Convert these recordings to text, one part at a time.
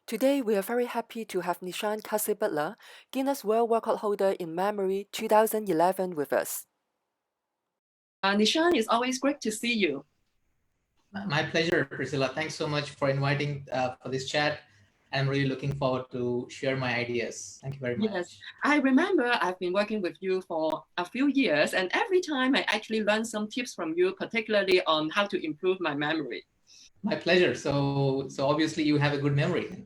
Today, we are very happy to have Nishant Kasibhatla, Guinness World Record Holder in Memory 2011 with us. Nishant, it's always great to see you. My pleasure, Priscilla. Thanks so much for inviting for this chat. I'm really looking forward to share my ideas. Thank you very Yes, much. I remember I've been working with you for a few years, and every time I actually learn some tips from you, particularly on how to improve my memory. My pleasure. So obviously you have a good memory.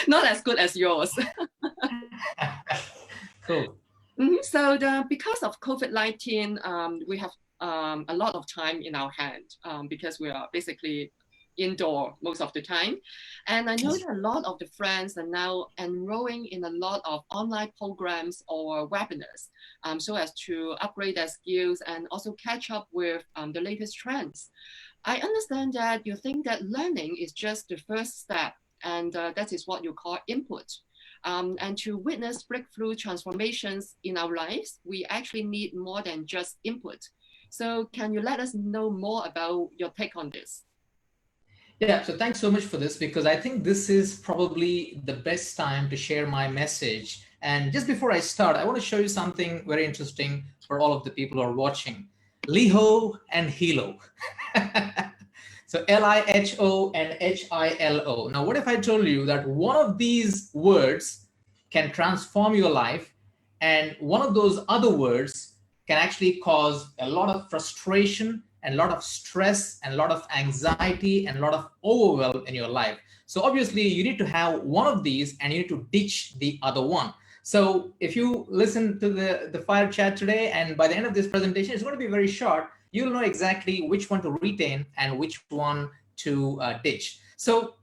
Not as good as yours. Cool. So because of COVID-19, we have a lot of time in our hand because we are basically indoor most of the time. And I know that a lot of the friends are now enrolling in a lot of online programs or webinars so as to upgrade their skills and also catch up with the latest trends. I understand that you think that learning is just the first step, and that is what you call input. And to witness breakthrough transformations in our lives, we actually need more than just input. So can you let us know more about your take on this? Yeah, so thanks so much for this, because I think this is probably the best time to share my message. And just before I start, I want to show you something very interesting for all of the people who are watching. Liho and Hilo. So Liho and Hilo. Now, what if I told you that one of these words can transform your life, and one of those other words can actually cause a lot of frustration and a lot of stress and a lot of anxiety and a lot of overwhelm in your life? So obviously you need to have one of these and you need to ditch the other one. So if you listen to the fire chat today, and by the end of this presentation, it's going to be very short, you'll know exactly which one to retain and which one to ditch. So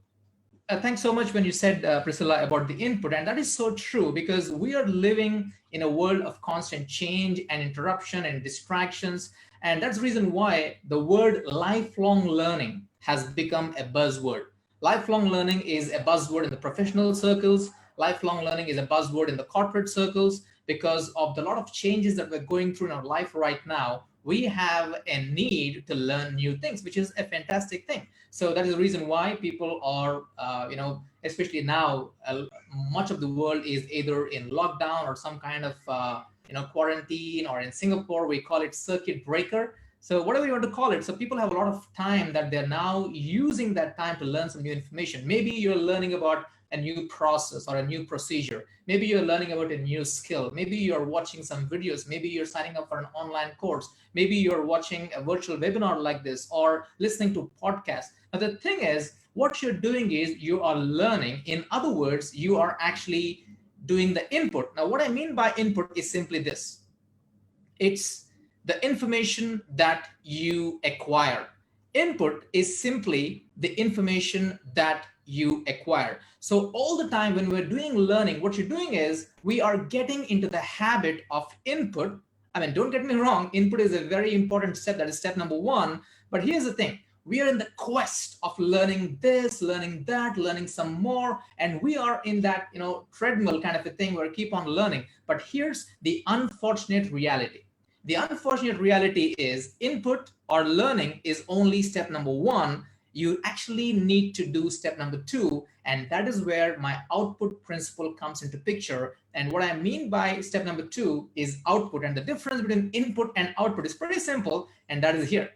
thanks so much when you said, Priscilla, about the input. And that is so true, because we are living in a world of constant change and interruption and distractions. And that's the reason why the word lifelong learning has become a buzzword. Lifelong learning is a buzzword in the professional circles. Lifelong learning is a buzzword in the corporate circles, because of the lot of changes that we're going through in our life right now. We have a need to learn new things, which is a fantastic thing. So that is the reason why people are, especially now, much of the world is either in lockdown or some kind of, quarantine, or in Singapore, we call it circuit breaker. So whatever you want to call it. So people have a lot of time that they're now using that time to learn some new information. Maybe you're learning about a new process or a new procedure. Maybe you're learning about a new skill. Maybe you're watching some videos. Maybe you're signing up for an online course. Maybe you're watching a virtual webinar like this, or listening to podcasts. Now, the thing is, what you're doing is you are learning. In other words, you are actually doing the input. Now, what I mean by input is simply this. It's the information that you acquire. Input is simply the information that you acquire. So all the time when we're doing learning, what you're doing is we are getting into the habit of input. I mean, don't get me wrong, input is a very important step. That is step number one. But here's the thing. We are in the quest of learning this, learning that, learning some more. And we are in that, treadmill kind of a thing where we keep on learning. But here's the unfortunate reality. The unfortunate reality is input or learning is only step number one. You actually need to do step number two, and that is where my output principle comes into picture. And what I mean by step number two is output, and the difference between input and output is pretty simple, and that is here.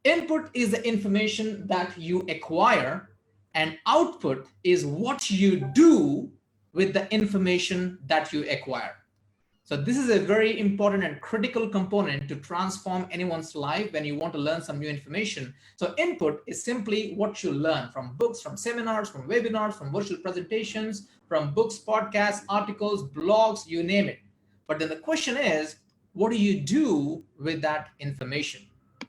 Input is the information that you acquire, and output is what you do with the information that you acquire. So this is a very important and critical component to transform anyone's life when you want to learn some new information. So input is simply what you learn from books, from seminars, from webinars, from virtual presentations, from books, podcasts, articles, blogs, you name it. But then the question is, what do you do with that information?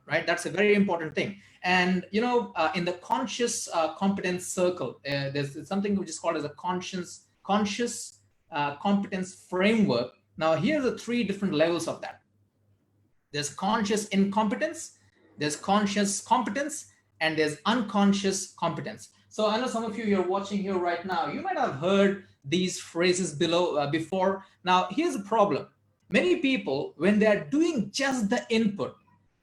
Right? That's a very important thing. And in the conscious competence circle, there's something which is called as a conscious competence framework. Now, here are the three different levels of that. There's conscious incompetence, there's conscious competence, and there's unconscious competence. So I know some of you are watching here right now, you might have heard these phrases before. Now, here's the problem. Many people, when they're doing just the input,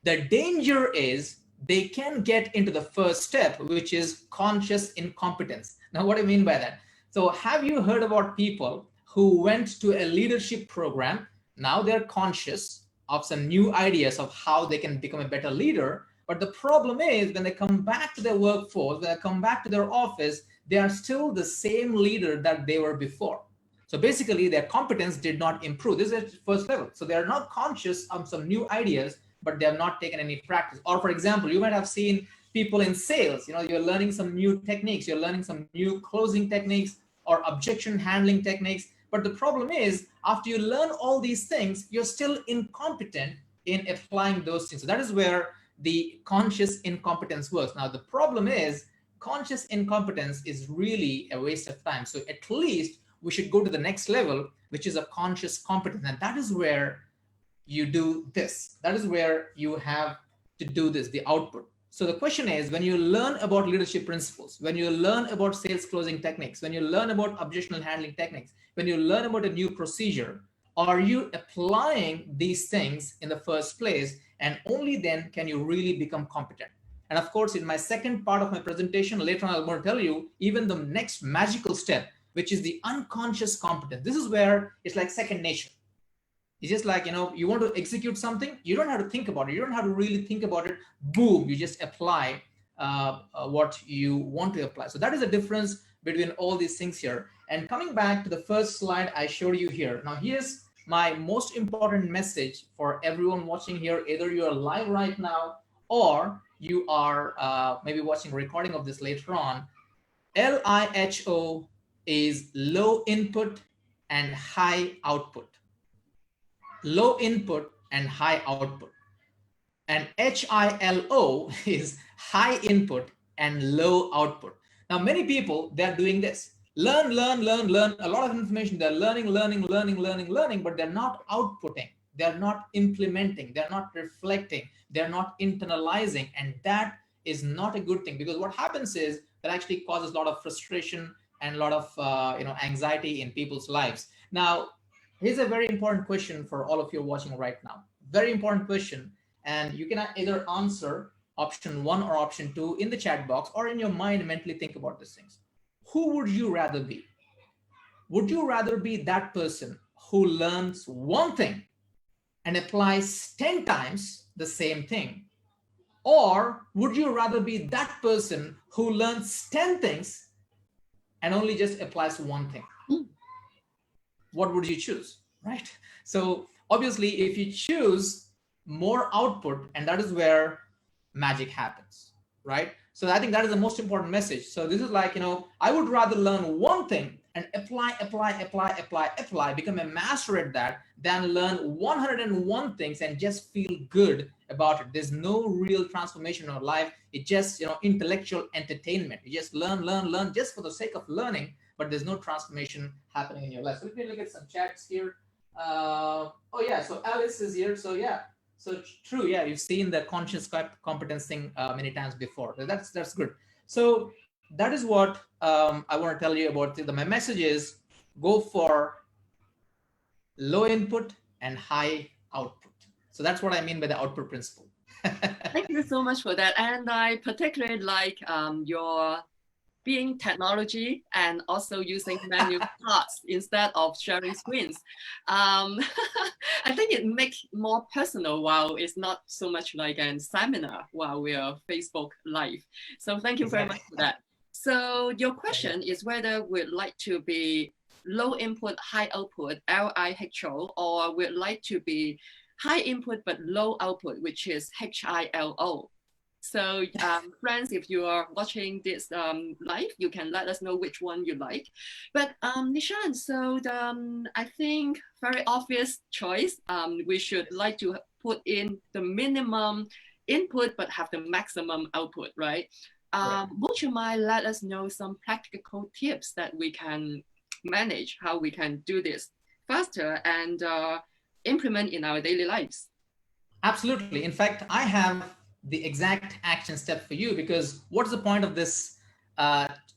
the danger is they can get into the first step, which is conscious incompetence. Now, what do I mean by that? So have you heard about people who went to a leadership program? Now they're conscious of some new ideas of how they can become a better leader. But the problem is when they come back to their workforce, when they come back to their office, they are still the same leader that they were before. So basically their competence did not improve. This is at first level. So they are not conscious of some new ideas, but they have not taken any practice. Or for example, you might have seen people in sales, you're learning some new techniques, you're learning some new closing techniques or objection handling techniques. But the problem is after you learn all these things, you're still incompetent in applying those things. So that is where the conscious incompetence works. Now, the problem is conscious incompetence is really a waste of time. So at least we should go to the next level, which is a conscious competence. And that is where you do this. That is where you have to do this, the output. So the question is, when you learn about leadership principles, when you learn about sales closing techniques, when you learn about objectional handling techniques, when you learn about a new procedure, are you applying these things in the first place? And only then can you really become competent. And of course, in my second part of my presentation, later on, I'm going to tell you even the next magical step, which is the unconscious competence. This is where it's like second nature. It's just like, you want to execute something, you don't have to think about it. You don't have to really think about it. Boom, you just apply what you want to apply. So that is the difference between all these things here. And coming back to the first slide I showed you here. Now, here's my most important message for everyone watching here. Either you're live right now or you are maybe watching a recording of this later on. LIHO is low input and high output. Low input and high output. And HILO is high input and low output. Now, many people, they're doing this. Learn, learn, learn, learn. A lot of information. They're learning, learning, learning, learning, learning, but they're not outputting. They're not implementing. They're not reflecting. They're not internalizing. And that is not a good thing, because what happens is that actually causes a lot of frustration and a lot of anxiety in people's lives. Now, here's a very important question for all of you watching right now. Very important question. And you can either answer option 1 or option 2 in the chat box, or in your mind mentally think about these things. Who would you rather be? Would you rather be that person who learns one thing and applies 10 times the same thing? Or would you rather be that person who learns 10 things and only just applies one thing? What would you choose, right? So obviously, if you choose more output, and that is where magic happens, right? So I think that is the most important message. So this is like, I would rather learn one thing and apply, become a master at that, than learn 101 things and just feel good about it. There's no real transformation in our life. It's just, intellectual entertainment. You just learn just for the sake of learning, but there's no transformation happening in your life. So let me look at some chats here. Oh yeah, so Alice is here. So yeah, so true. Yeah, you've seen the conscious competence thing many times before. So that's good. So that is what I want to tell you about. My message is go for low input and high output. So that's what I mean by the output principle. Thank you so much for that. And I particularly like your being technology and also using menu cards instead of sharing screens. I think it makes more personal while it's not so much like a seminar while we are Facebook Live. So thank you very much for that. So your question is whether we'd like to be low input, high output, LIHO, or we'd like to be high input but low output, which is HILO. So friends, if you are watching this live, you can let us know which one you like. But Nishant, so I think very obvious choice. We should like to put in the minimum input but have the maximum output, right? Would you mind let us know some practical tips that we can manage, how we can do this faster and implement in our daily lives? Absolutely. In fact, I have the exact action step for you, because what's the point of this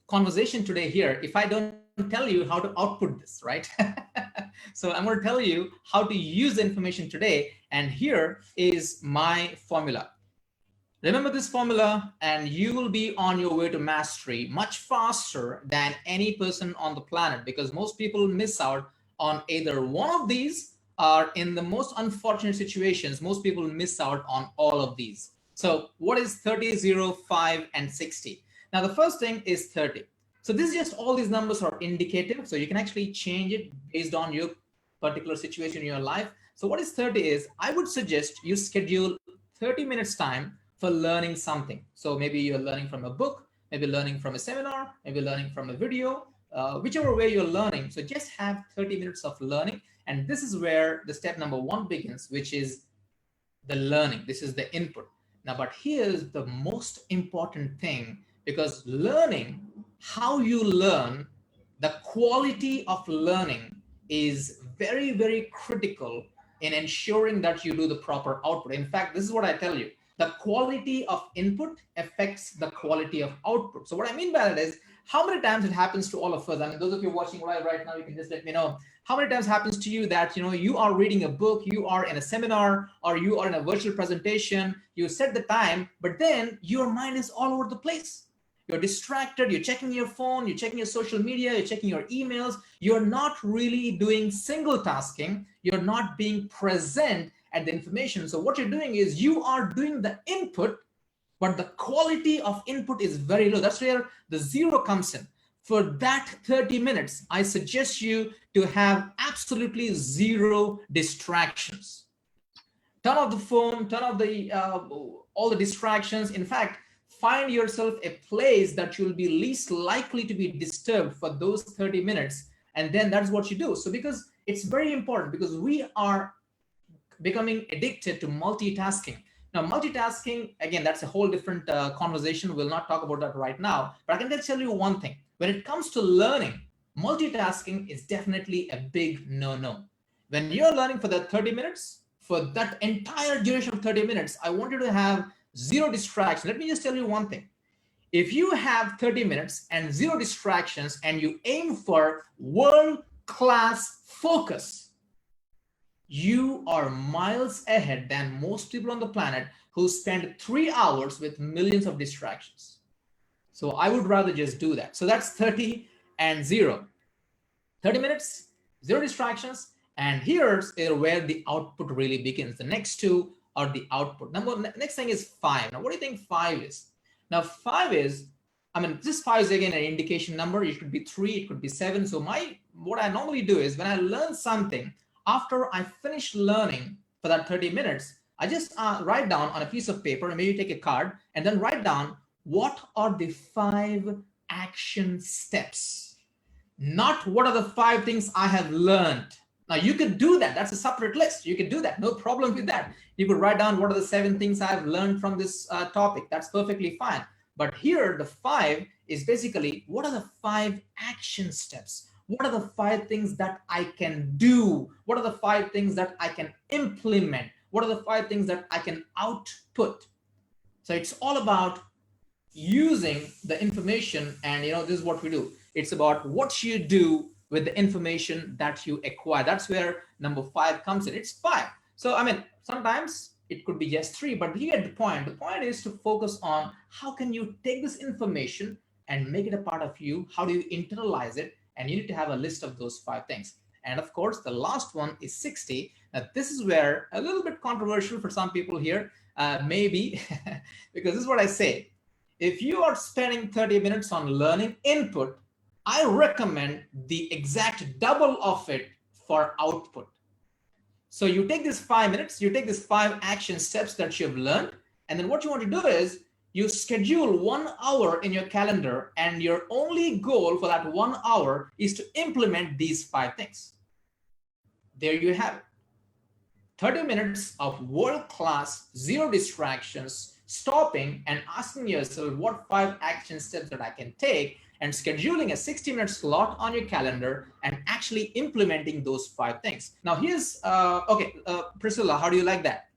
conversation today here if I don't tell you how to output this, right? So I'm going to tell you how to use the information today, and here is my formula. Remember this formula and you will be on your way to mastery much faster than any person on the planet, because most people miss out on either one of these, or in the most unfortunate situations, most people miss out on all of these. So what is 30, 0, 5, and 60? Now the first thing is 30. So this is just, all these numbers are indicative. So you can actually change it based on your particular situation in your life. So what is 30 is, I would suggest you schedule 30 minutes time for learning something. So maybe you're learning from a book, maybe learning from a seminar, maybe learning from a video, whichever way you're learning. So just have 30 minutes of learning. And this is where the step number 1 begins, which is the learning. This is the input. Now, but here's the most important thing, because learning, how you learn, the quality of learning is very, very critical in ensuring that you do the proper output. In fact, this is what I tell you. The quality of input affects the quality of output. So what I mean by that is, how many times it happens to all of us? I mean, those of you watching right now, you can just let me know. How many times happens to you that, you are reading a book, you are in a seminar, or you are in a virtual presentation, you set the time, but then your mind is all over the place. You're distracted, you're checking your phone, you're checking your social media, you're checking your emails. You're not really doing single tasking. You're not being present at the information. So what you're doing is, you are doing the input, but the quality of input is very low. That's where the 0 comes in. For that 30 minutes, I suggest you to have absolutely 0 distractions. Turn off the phone, turn off all the distractions. In fact, find yourself a place that you'll be least likely to be disturbed for those 30 minutes. And then that's what you do. So because it's very important, because we are becoming addicted to multitasking. Now, multitasking, again, that's a whole different conversation. We'll not talk about that right now, but I can just tell you one thing. When it comes to learning, multitasking is definitely a big no-no. When you're learning for that 30 minutes, for that entire duration of 30 minutes, I want you to have 0 distractions. Let me just tell you one thing. If you have 30 minutes and 0 distractions, and you aim for world-class focus, you are miles ahead than most people on the planet who spend 3 hours with millions of distractions. So I would rather just do that. So that's 30 and 0. 30 minutes, 0 distractions. And here's where the output really begins. The next 2 are the output. Next thing is 5. Now, what do you think 5 is? Now, 5 is, this 5 is again an indication number. It could be 3, it could be 7. So what I normally do is, when I learn something, after I finish learning for that 30 minutes, I just write down on a piece of paper, and maybe take a card, and then write down, what are the 5 action steps? Not what are the 5 things I have learned. Now, you could do that. That's a separate list. You could do that. No problem with that. You could write down, what are the 7 things I've learned from this topic. That's perfectly fine. But here, the 5 is basically, what are the 5 action steps? What are the 5 things that I can do? What are the 5 things that I can implement? What are the 5 things that I can output? So it's all about using the information, and this is what we do. It's about what you do with the information that you acquire. That's where number 5 comes in. It's 5. So sometimes it could be just 3, but you get the point. The point is to focus on, how can you take this information and make it a part of you? How do you internalize it? And you need to have a list of those 5 things. And of course, the last one is 60. Now, this is where a little bit controversial for some people here, maybe, because this is what I say. If you are spending 30 minutes on learning input, I recommend the exact double of it for output. So you take this 5 minutes, you take this 5 action steps that you've learned, and then what you want to do is, you schedule 1 hour in your calendar, and your only goal for that 1 hour is to implement these 5 things. There you have it. 30 minutes of world-class, 0 distractions, stopping and asking yourself, what 5 action steps that I can take, and scheduling a 60-minute slot on your calendar and actually implementing those 5 things. Now here's, Priscilla, how do you like that?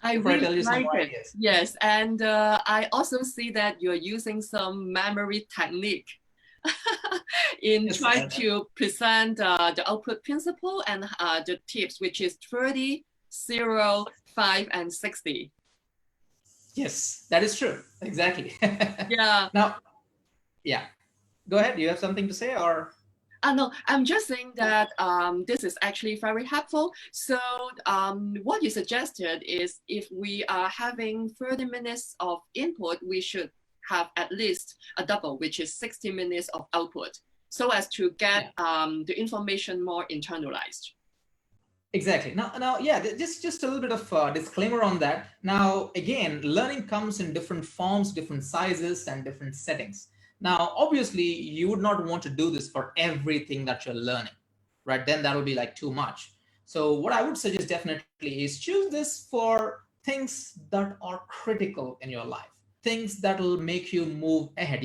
I really like it. Yes, and I also see that you're using some memory technique in trying to present the output principle and the tips, which is 30, 0, 5, and 60. Yes, that is true. Exactly. Yeah. Now, yeah, go ahead. You have something to say, or? No, I'm just saying that this is actually very helpful. So what you suggested is if we are having 30 minutes of input, we should have at least a double, which is 60 minutes of output, so as to get the information more internalized. Exactly. Now, yeah, just a little bit of disclaimer on that. Now, again, learning comes in different forms, different sizes, and different settings. Now, obviously, you would not want to do this for everything that you're learning, right? Then that will be like too much. So what I would suggest definitely is choose this for things that are critical in your life, things that will make you move ahead.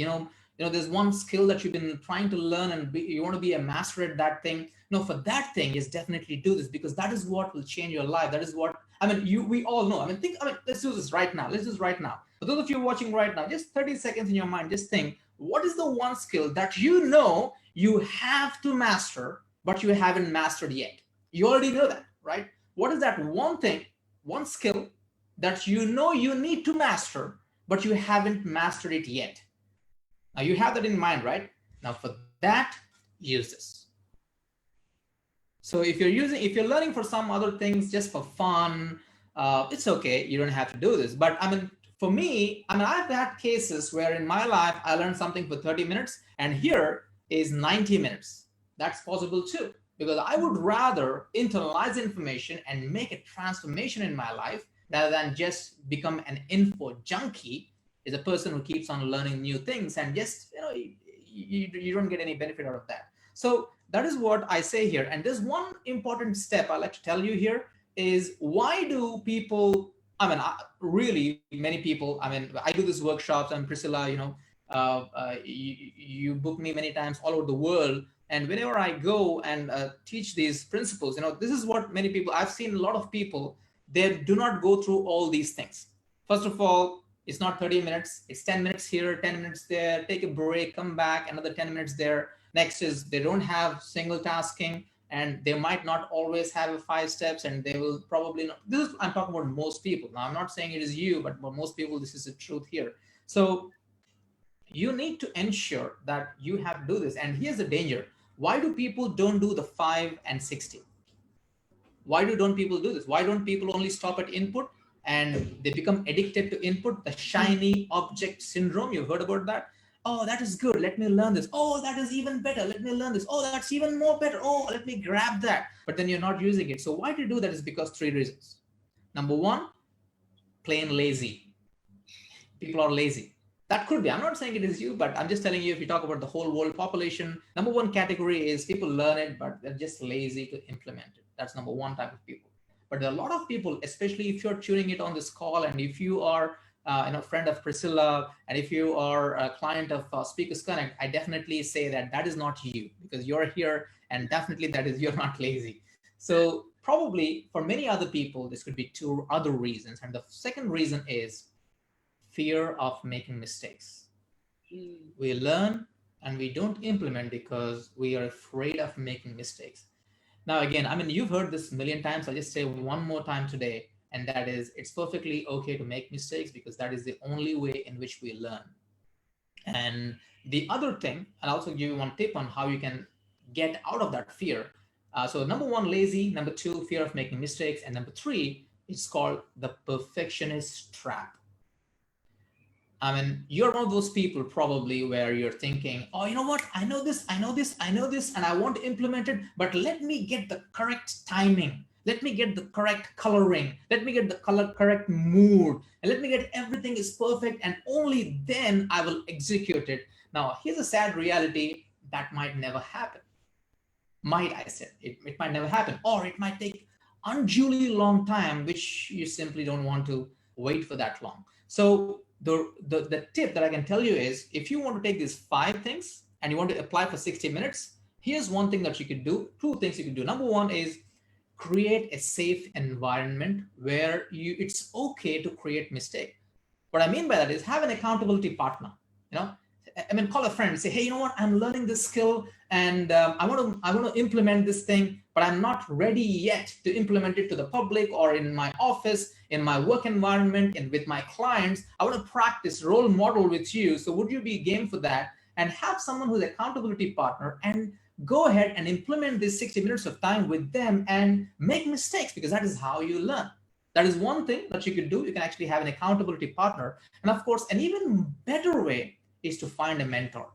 There's one skill that you've been trying to learn and you want to be a master at that thing. No, for that thing is definitely do this, because that is what will change your life. That is what, we all know. Let's do this right now. Let's do this right now. For those of you watching right now, just 30 seconds in your mind, just think, what is the one skill that you know you have to master, but you haven't mastered yet? You already know that, right? What is that one thing, one skill that you know you need to master, but you haven't mastered it yet? Now you have that in mind, right? Now for that, use this. So if you're learning for some other things just for fun, it's okay. You don't have to do this. But for me, I've had cases where in my life I learned something for 30 minutes, and here is 90 minutes. That's possible too, because I would rather internalize information and make a transformation in my life rather than just become an info junkie. Is a person who keeps on learning new things and just you don't get any benefit out of that. So that is what I say here. And there's one important step I like to tell you here is, why do people, really many people, I do these workshops, and Priscilla, you book me many times all over the world. And whenever I go and teach these principles, this is what many people, I've seen a lot of people, they do not go through all these things. First of all, it's not 30 minutes, it's 10 minutes here, 10 minutes there, take a break, come back, another 10 minutes there. Next is they don't have single tasking, and they might not always have 5 steps, and they will probably not. I'm talking about most people. Now, I'm not saying it is you, but for most people, this is the truth here. So you need to ensure that you have to do this. And here's the danger. Why do people don't do the 5 and 60? Why don't people do this? Why don't people only stop at input and they become addicted to input? The shiny object syndrome, you've heard about that? Oh, that is good, let me learn this. Oh, that is even better, let me learn this. Oh, that's even more better. Oh, let me grab that. But then you're not using it. So why do you do that is because 3 reasons. Number 1, plain lazy. People are lazy. That could be, I'm not saying it is you, but I'm just telling you, if you talk about the whole world population, number 1 category is people learn it, but they're just lazy to implement it. That's number 1 type of people. But there are a lot of people, especially if you're tuning it on this call, and if you are a friend of Priscilla, and if you are a client of Speakers Connect, I definitely say that that is not you, because you're here, and definitely that is, you're not lazy. So probably for many other people, this could be 2 other reasons. And the second reason is fear of making mistakes. We learn and we don't implement because we are afraid of making mistakes. Now, again, you've heard this a million times. I'll just say one more time today, and that is, it's perfectly okay to make mistakes, because that is the only way in which we learn. And the other thing, I'll also give you one tip on how you can get out of that fear. So number 1, lazy. Number 2, fear of making mistakes. And number 3, it's called the perfectionist trap. You're one of those people probably where you're thinking, oh, you know what? I know this, and I want to implement it, but let me get the correct timing. Let me get the correct coloring. Let me get the correct mood. And let me get everything is perfect, and only then I will execute it. Now, here's a sad reality. That might never happen. I said, it might never happen, or it might take unduly long time, which you simply don't want to wait for that long. So the tip that I can tell you is, if you want to take these 5 things and you want to apply for 60 minutes, here's one thing that you could do, 2 things you could do. Number 1 is create a safe environment where it's okay to create mistake. What I mean by that is, have an accountability partner. call a friend and say, hey, you know what, I'm learning this skill and I want to implement this thing, but I'm not ready yet to implement it to the public or in my office, in my work environment, and with my clients. I want to practice role model with you. So would you be game for that? And have someone who's accountability partner and go ahead and implement this 60 minutes of time with them and make mistakes, because that is how you learn. That is one thing that you could do. You can actually have an accountability partner. And of course, an even better way is to find a mentor,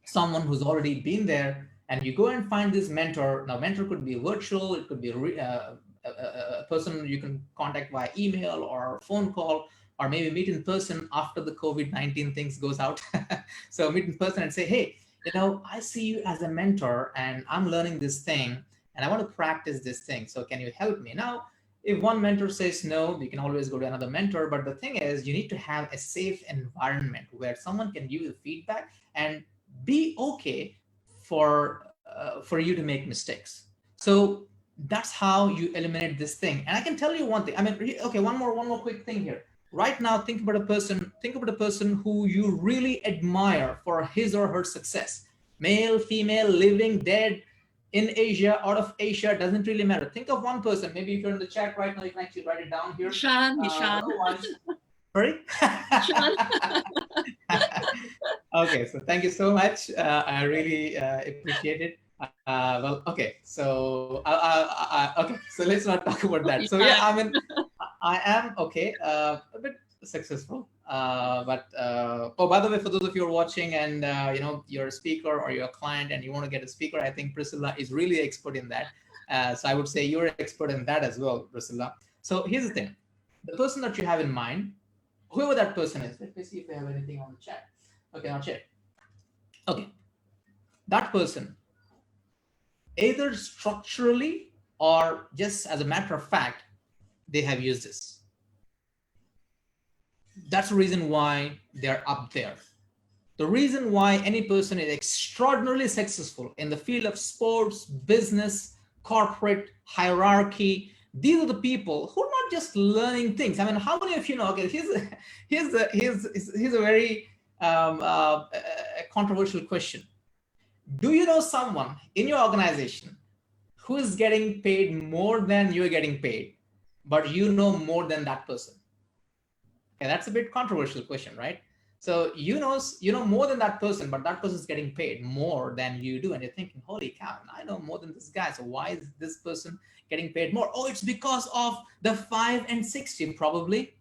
someone who's already been there, and you go and find this mentor. Now, mentor could be virtual, it could be a person you can contact via email or phone call, or maybe meet in person after the COVID-19 things goes out. So meet in person and say, hey, I see you as a mentor and I'm learning this thing and I want to practice this thing. So can you help me? Now, if one mentor says no, you can always go to another mentor. But the thing is, you need to have a safe environment where someone can give you feedback and be okay for you to make mistakes. So that's how you eliminate this thing. And I can tell you one thing. Okay, one more quick thing here. Right now, think about a person who you really admire for his or her success. Male, female, living, dead, in Asia, out of Asia, doesn't really matter. Think of one person. Maybe if you're in the chat right now, you can actually write it down here. Nishant. Sorry? Okay, so thank you so much. I really appreciate it. Well, okay, so okay, so let's not talk about that. So yeah, I am okay, a bit successful. Oh, by the way, for those of you who are watching and you're a speaker or you're a client and you want to get a speaker, I think Priscilla is really expert in that. So I would say you're an expert in that as well, Priscilla. So here's the thing: the person that you have in mind, whoever that person is. Let me see if we have anything on the chat. Okay, not yet. Okay, that person, either structurally or just as a matter of fact, they have used this. That's the reason why they're up there. The reason why any person is extraordinarily successful in the field of sports, business, corporate, hierarchy, these are the people who are not just learning things. I mean, how many of you know? Okay, here's a very controversial question. Do you know someone in your organization who is getting paid more than you're getting paid, but you know more than that person? Okay, that's a bit controversial question, right? So you know more than that person, but that person is getting paid more than you do, and you're thinking, holy cow, I know more than this guy. So why is this person getting paid more? Oh, it's because of the 5 and 60, probably.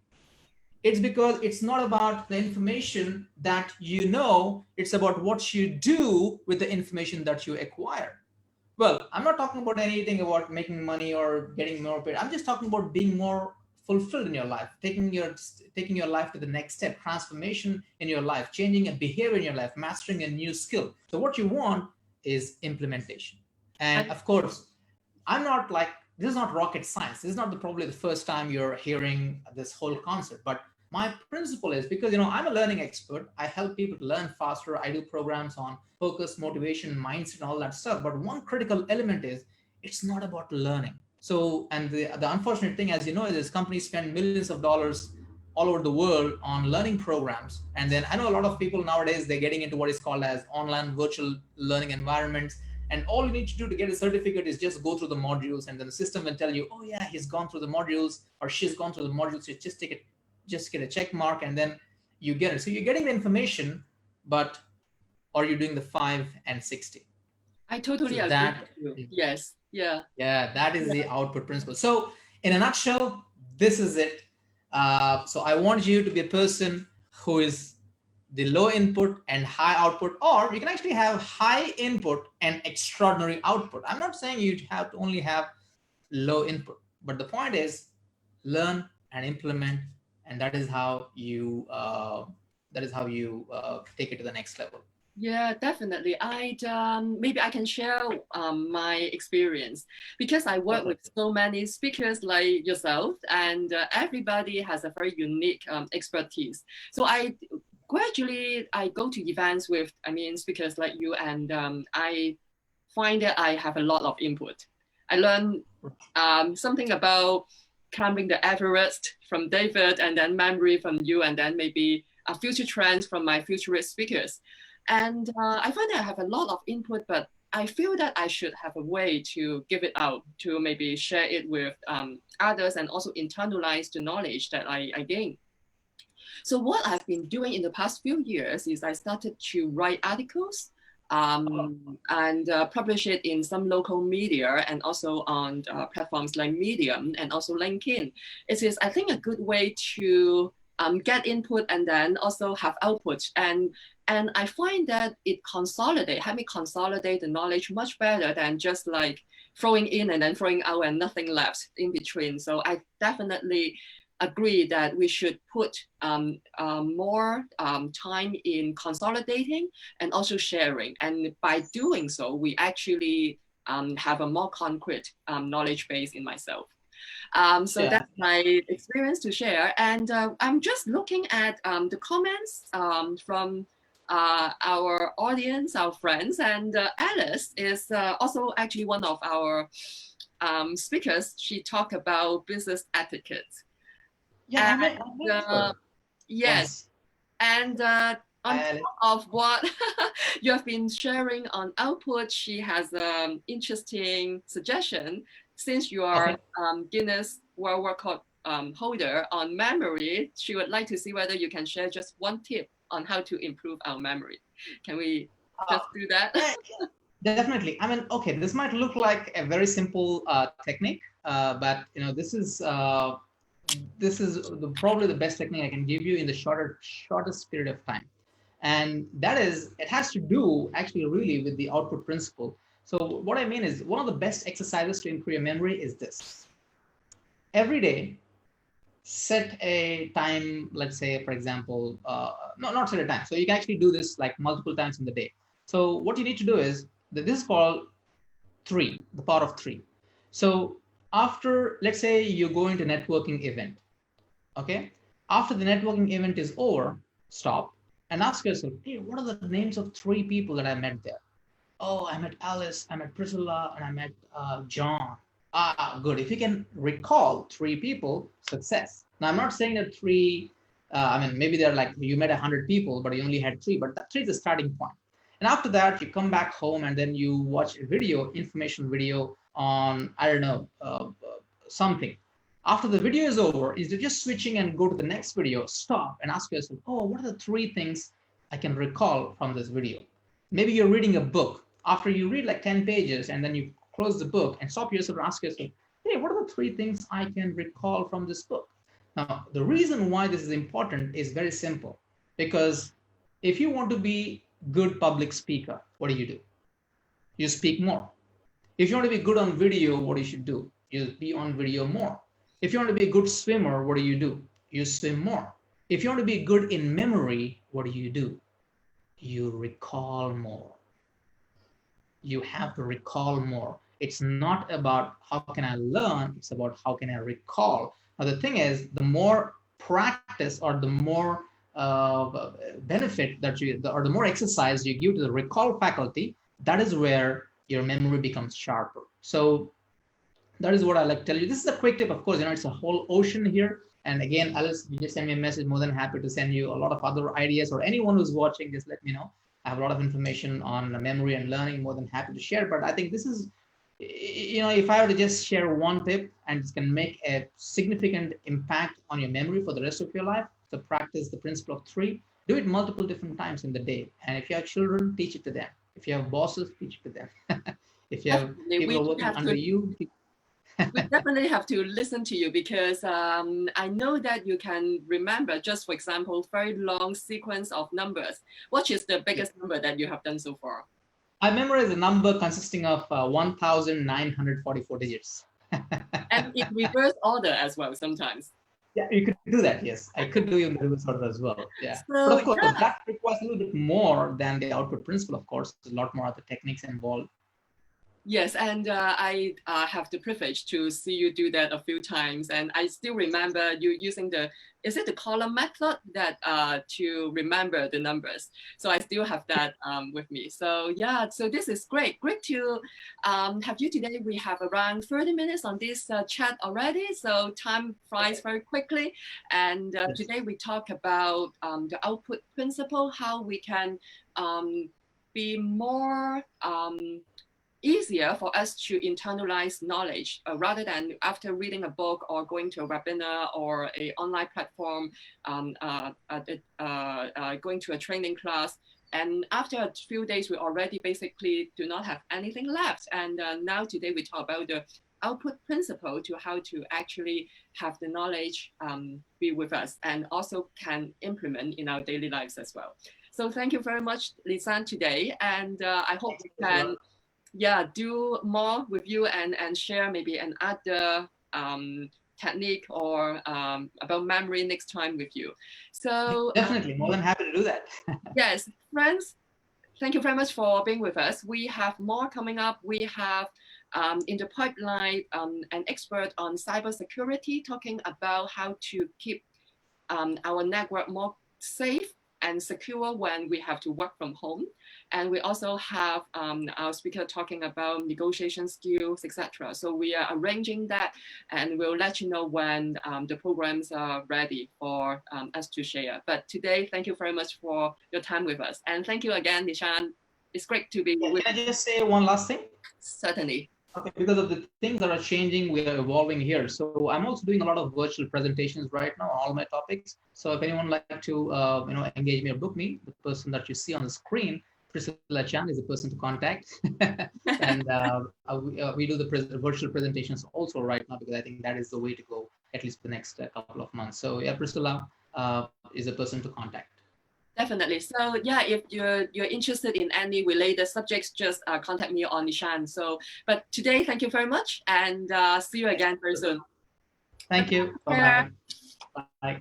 It's because it's not about the information that you know, it's about what you do with the information that you acquire. Well, I'm not talking about anything about making money or getting more paid. I'm just talking about being more fulfilled in your life, taking your life to the next step, transformation in your life, changing a behavior in your life, mastering a new skill. So what you want is implementation. And of course, I'm not like, this is not rocket science. This is not probably the first time you're hearing this whole concept, but my principle is, because I'm a learning expert, I help people to learn faster. I do programs on focus, motivation, mindset, and all that stuff. But one critical element is, it's not about learning. So, and the unfortunate thing, as you know, is companies spend millions of dollars all over the world on learning programs. And then I know a lot of people nowadays, they're getting into what is called as online virtual learning environments. And all you need to do to get a certificate is just go through the modules, and then the system will tell you, oh yeah, he's gone through the modules, or she's gone through the modules. So just get a check mark, and then you get it. So you're getting the information, but are you doing the 5 and 60? I totally agree with you. Yes. Yeah. Yeah, that is the output principle. So in a nutshell, this is it. So I want you to be a person who is the low input and high output, or you can actually have high input and extraordinary output. I'm not saying you have to only have low input, but the point is learn and implement, and that is how you take it to the next level. Yeah, definitely. Maybe I can share my experience, because I work with so many speakers like yourself, and everybody has a very unique expertise. So I gradually go to events with speakers like you, and I find that I have a lot of input. I learn something about climbing the Everest from David, and then memory from you, and then maybe future trends from my futurist speakers. And I find that I have a lot of input, but I feel that I should have a way to give it out, to maybe share it with others and also internalize the knowledge that I gain. So what I've been doing in the past few years is I started to write articles and publish it in some local media and also on platforms like Medium and also LinkedIn. It is, I think, a good way to get input and then also have output. And I find that help me consolidate the knowledge much better than just like throwing in and then throwing out and nothing left in between. So I definitely agree that we should put more time in consolidating and also sharing. And by doing so, we actually have a more concrete knowledge base in myself. So that's my experience to share. And I'm just looking at the comments from our audience, our friends, and Alice is also actually one of our speakers. She talked about business etiquette. Yeah, yes. And on top of what you have been sharing on output, she has an interesting suggestion. Since you are Guinness World Record holder on memory, she would like to see whether you can share just one tip on how to improve our memory. Can we just do that? Definitely. I mean, okay, this might look like a very simple technique, but this is probably the best technique I can give you in the shortest period of time. And that is, it has to do actually really with the output principle. So what I mean is, one of the best exercises to improve your memory is this. Every day, set a time, let's say, for example, no, not set a time. So you can actually do this like multiple times in the day. So what you need to do is, this is called 3, the power of 3. So after, let's say you go into a networking event, okay? After the networking event is over, stop and ask yourself, hey, what are the names of 3 people that I met there? Oh, I met Alice, I met Priscilla, and I met John. Good. If you can recall 3 people, success. Now, I'm not saying that 3, I mean, maybe they're like, you met 100 people, but you only had 3, but that 3 is the starting point. And after that, you come back home and then you watch a video, information video on, I don't know, something. After the video is over, instead of just switching and go to the next video, stop and ask yourself, oh, what are the 3 things I can recall from this video? Maybe you're reading a book. After you read like 10 pages and then you close the book and stop yourself and ask yourself, hey, what are the 3 things I can recall from this book? Now, the reason why this is important is very simple, because if you want to be good public speaker, what do? You speak more. If you want to be good on video, what you should do? You be on video more. If you want to be a good swimmer, what do? You swim more. If you want to be good in memory, what do? You recall more. You have to recall more. It's not about how can I learn, it's about how can I recall. Now the thing is, the more practice or the more benefit that or the more exercise you give to the recall faculty, that is where your memory becomes sharper. So that is what I like to tell you. This is a quick tip, of course, it's a whole ocean here. And again, Alice, you just send me a message, more than happy to send you a lot of other ideas, or anyone who's watching, just let me know. I have a lot of information on memory and learning, more than happy to share. But I think this is, if I were to just share one tip and it can make a significant impact on your memory for the rest of your life, to practice the principle of 3, do it multiple different times in the day. And if you have children, teach it to them. If you have bosses, teach it to them. If you have people working under you, we definitely have to listen to you, because I know that you can remember, just for example, very long sequence of numbers. What is the biggest number that you have done so far? I memorize a number consisting of 1,944 digits. And in reverse order as well sometimes. Yeah, you could do that, yes. I could do in the reverse order as well, yeah. So, but of course, that requires a little bit more than the output principle, of course. There's a lot more other techniques involved. Yes, and I have the privilege to see you do that a few times, and I still remember you using is it the column method that to remember the numbers? So I still have that with me. So yeah, so this is great to have you today. We have around 30 minutes on this chat already, so time flies very quickly. And today we talk about the output principle, how we can be more easier for us to internalize knowledge rather than after reading a book or going to a webinar or a online platform, going to a training class. And after a few days, we already basically do not have anything left. And now today we talk about the output principle to how to actually have the knowledge be with us and also can implement in our daily lives as well. So thank you very much, Lisan, today. And I hope we can do more with you and share maybe an other technique or about memory next time with you. So definitely more than happy to do that. yes, friends, thank you very much for being with us. We have more coming up. We have in the pipeline an expert on cybersecurity talking about how to keep our network more safe and secure when we have to work from home. And we also have our speaker talking about negotiation skills, etc. So we are arranging that and we'll let you know when the programs are ready for us to share. But today, thank you very much for your time with us. And thank you again, Nishant. It's great to be with you. Can I just say one last thing? Certainly. Okay, because of the things that are changing, we are evolving here. So I'm also doing a lot of virtual presentations right now on all my topics. So if anyone like to engage me or book me, the person that you see on the screen, Priscilla Chan is the person to contact. And we do the virtual presentations also right now because I think that is the way to go, at least the next couple of months. So yeah, Priscilla is a person to contact. Definitely. So yeah, if you're interested in any related subjects, just contact me on Nishant. So, but today, thank you very much, and see you again very soon. Thank you. Bye-bye. Bye.